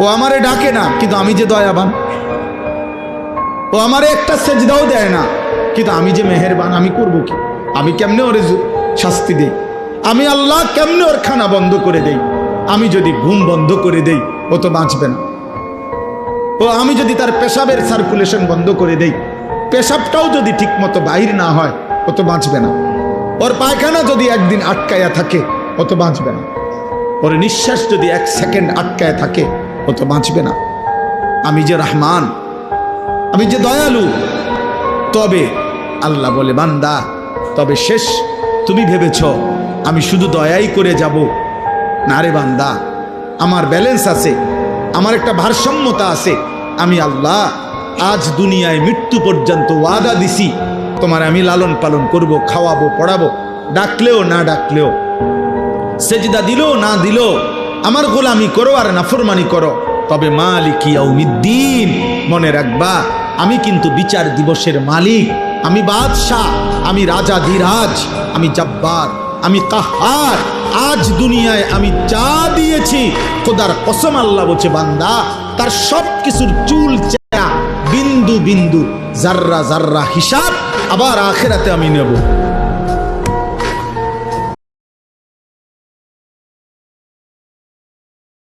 ও আমারে ডাকে না, কিন্তু আমি যে দয়াবান। ও আমারে একটা সেজদাও দেয় না, কিন্তু আমি যে মেহেরবান। আমি করব কি? আমি কেমনে ওরে শাস্তি দেই? আমি আল্লাহ কেমনে ওর খানা বন্ধ করে দেই? আমি যদি ঘুম বন্ধ করে দেই, ও তো বাঁচবে না। ও আমি যদি তার পেশাবের সার্কুলেশন বন্ধ করে দেই, পেশাবটাও যদি ঠিক মতো বাহির না হয়, ও তো বাঁচবে না। ওর পায়খানা যদি একদিন আটকায়া থাকে, ও তো বাঁচবে না। ওর নিঃশ্বাস যদি 1 সেকেন্ড আটকায় থাকে, ও তো বাঁচবে না। আমি যে রহমান, আমি যে দয়ালু। তবে আল্লাহ বলে, বান্দা তবে শেষ তুমি ভেবেছ আমি শুধু দয়াই করে যাব? না রে বান্দা, আমার ব্যালেন্স আছে, আমার একটা ভারসাম্যতা আছে। আমি আল্লাহ আজ দুনিয়ায় মৃত্যু পর্যন্ত ওয়াদা দিছি, তোমার আমি লালন পালন করব, খাওয়াবো, পড়াবো, ডাকলেও না ডাকলেও, সেজদা দিলেও না দিলেও আমার গোলামি করো আর নাফরমানি করো। তবে মালিক ইয়াউমিদ্দিন, মনে রাখবা আমি কিন্তু বিচার দিবসের মালিক, আমি বাদশাহ, আমি রাজা ধীরাজ, আমি জব্বার, আমি কাহার। আজ দুনিয়ায় আমি যা দিয়েছি, খোদার কসম আল্লাহ বলছে, বান্দা তার সব কিছুর চুল চেরা, বিন্দু বিন্দু, জাররা জাররা হিসাব আবার আখিরাতে আমি নেব।